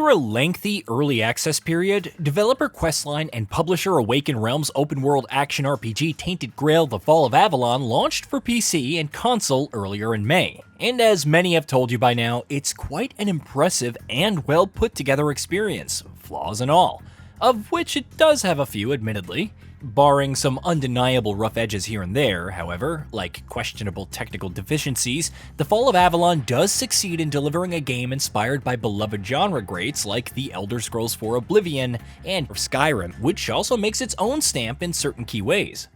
After a lengthy early access period, developer Questline and publisher Awaken Realms open-world action RPG Tainted Grail: The Fall of Avalon launched for PC and console earlier in May. And as many have told you by now, it's quite an impressive and well put together experience, flaws and all, of which it does have a few admittedly. Barring some undeniable rough edges here and there, however, like questionable technical deficiencies, The Fall of Avalon does succeed in delivering a game inspired by beloved genre greats like The Elder Scrolls IV Oblivion and Skyrim, which also makes its own stamp in certain key ways.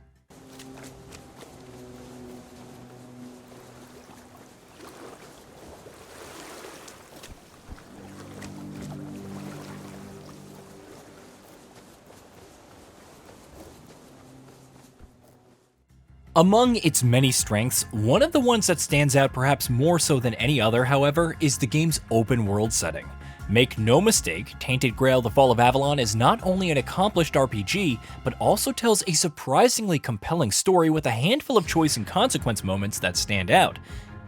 Among its many strengths, one of the ones that stands out perhaps more so than any other, however, is the game's open world setting. Make no mistake, Tainted Grail: The Fall of Avalon is not only an accomplished RPG, but also tells a surprisingly compelling story with a handful of choice and consequence moments that stand out,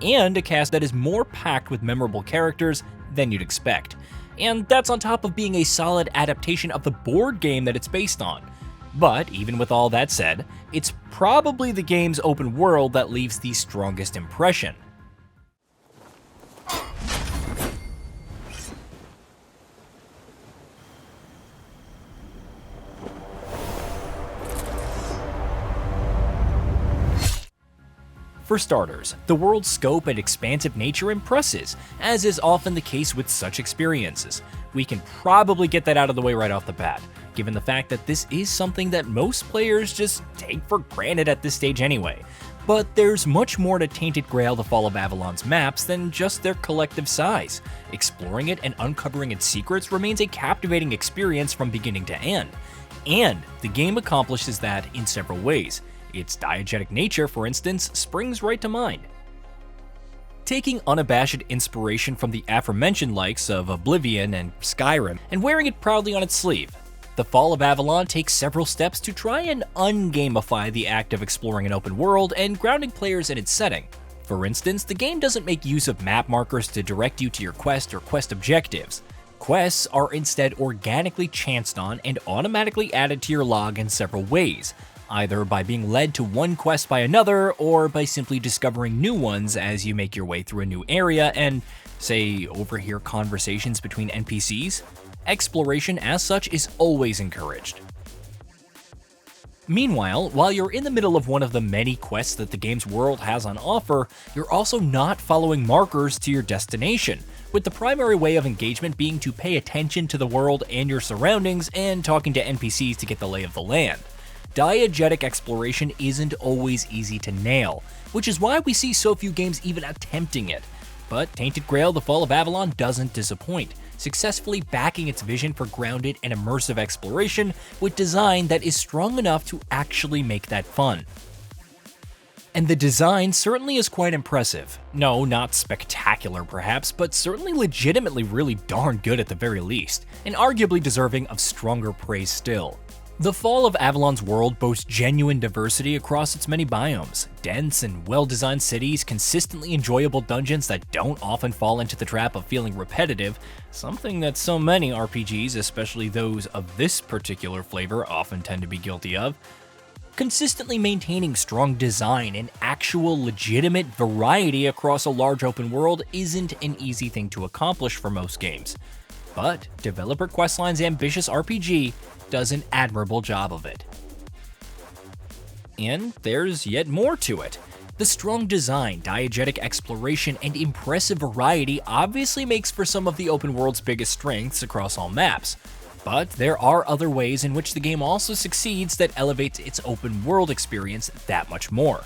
and a cast that is more packed with memorable characters than you'd expect. And that's on top of being a solid adaptation of the board game that it's based on. But even with all that said, it's probably the game's open world that leaves the strongest impression. For starters, the world's scope and expansive nature impresses, as is often the case with such experiences. We can probably get that out of the way right off the bat, given the fact that this is something that most players just take for granted at this stage anyway. But there's much more to Tainted Grail: The Fall of Avalon's maps than just their collective size. Exploring it and uncovering its secrets remains a captivating experience from beginning to end. And the game accomplishes that in several ways. Its diegetic nature, for instance, springs right to mind. Taking unabashed inspiration from the aforementioned likes of Oblivion and Skyrim and wearing it proudly on its sleeve, The Fall of Avalon takes several steps to try and ungamify the act of exploring an open world and grounding players in its setting. For instance, the game doesn't make use of map markers to direct you to your quest or quest objectives. Quests are instead organically chanced on and automatically added to your log in several ways, either by being led to one quest by another or by simply discovering new ones as you make your way through a new area and, say, overhear conversations between NPCs. Exploration as such is always encouraged. Meanwhile, while you're in the middle of one of the many quests that the game's world has on offer, you're also not following markers to your destination, with the primary way of engagement being to pay attention to the world and your surroundings and talking to NPCs to get the lay of the land. Diegetic exploration isn't always easy to nail, which is why we see so few games even attempting it. But Tainted Grail: The Fall of Avalon doesn't disappoint, successfully backing its vision for grounded and immersive exploration with design that is strong enough to actually make that fun. And the design certainly is quite impressive. No, not spectacular perhaps, but certainly legitimately really darn good at the very least, and arguably deserving of stronger praise still. The Fall of Avalon's world boasts genuine diversity across its many biomes, dense and well-designed cities, consistently enjoyable dungeons that don't often fall into the trap of feeling repetitive, something that so many RPGs, especially those of this particular flavor, often tend to be guilty of. Consistently maintaining strong design and actual legitimate variety across a large open world isn't an easy thing to accomplish for most games. But developer Questline's ambitious RPG does an admirable job of it. And there's yet more to it. The strong design, diegetic exploration, and impressive variety obviously makes for some of the open world's biggest strengths across all maps. But there are other ways in which the game also succeeds that elevates its open world experience that much more.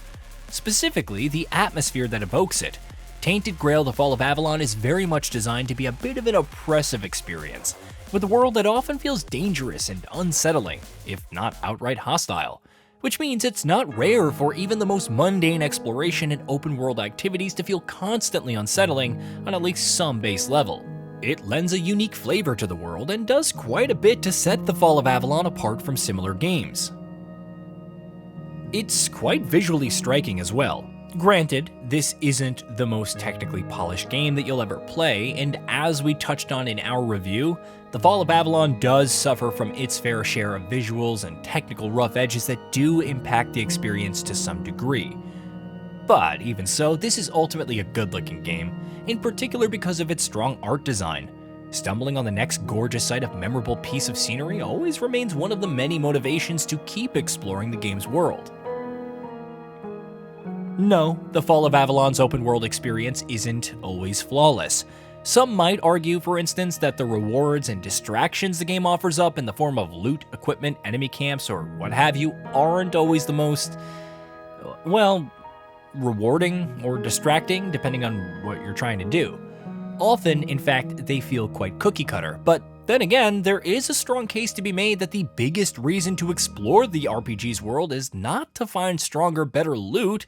Specifically, the atmosphere that evokes it. Tainted Grail: The Fall of Avalon is very much designed to be a bit of an oppressive experience, with a world that often feels dangerous and unsettling, if not outright hostile, which means it's not rare for even the most mundane exploration and open world activities to feel constantly unsettling on at least some base level. It lends a unique flavor to the world and does quite a bit to set The Fall of Avalon apart from similar games. It's quite visually striking as well. Granted, this isn't the most technically polished game that you'll ever play, and as we touched on in our review, the Fall of Avalon does suffer from its fair share of visuals and technical rough edges that do impact the experience to some degree. But even so, this is ultimately a good-looking game, in particular because of its strong art design. Stumbling on the next gorgeous sight of memorable piece of scenery always remains one of the many motivations to keep exploring the game's world. No, the Fall of Avalon's open-world experience isn't always flawless. Some might argue, for instance, that the rewards and distractions the game offers up in the form of loot, equipment, enemy camps, or what have you aren't always the most, well, rewarding or distracting, depending on what you're trying to do. Often, in fact, they feel quite cookie-cutter, but then again, there is a strong case to be made that the biggest reason to explore the RPG's world is not to find stronger, better loot,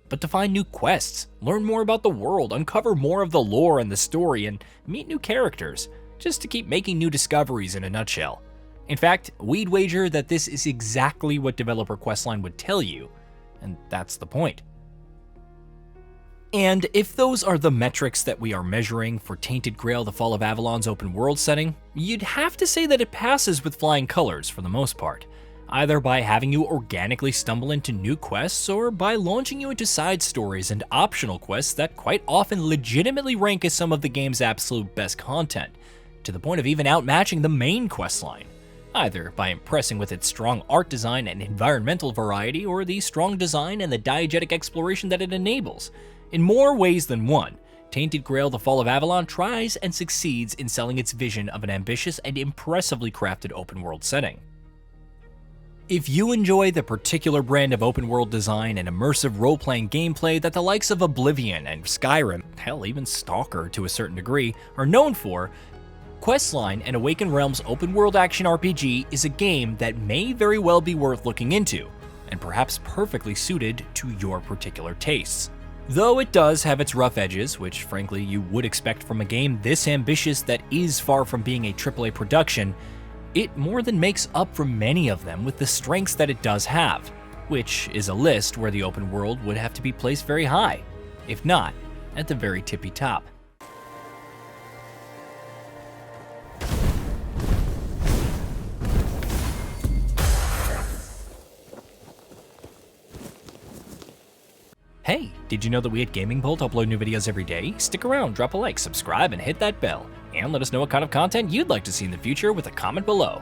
but to find new quests, learn more about the world, uncover more of the lore and the story, and meet new characters, just to keep making new discoveries in a nutshell. In fact, we'd wager that this is exactly what developer Questline would tell you, and that's the point. And if those are the metrics that we are measuring for Tainted Grail: The Fall of Avalon's open world setting, you'd have to say that it passes with flying colors for the most part, either by having you organically stumble into new quests or by launching you into side stories and optional quests that quite often legitimately rank as some of the game's absolute best content, to the point of even outmatching the main questline, either by impressing with its strong art design and environmental variety or the strong design and the diegetic exploration that it enables. In more ways than one, Tainted Grail: The Fall of Avalon tries and succeeds in selling its vision of an ambitious and impressively crafted open-world setting. If you enjoy the particular brand of open-world design and immersive role-playing gameplay that the likes of Oblivion and Skyrim, hell, even Stalker to a certain degree, are known for, Questline and Awaken Realms open-world action RPG is a game that may very well be worth looking into, and perhaps perfectly suited to your particular tastes. Though it does have its rough edges, which frankly you would expect from a game this ambitious that is far from being a AAA production, it more than makes up for many of them with the strengths that it does have, which is a list where the open world would have to be placed very high, if not at the very tippy top. Hey, did you know that we at Gaming Bolt upload new videos every day? Stick around, drop a like, subscribe, and hit that bell. And let us know what kind of content you'd like to see in the future with a comment below.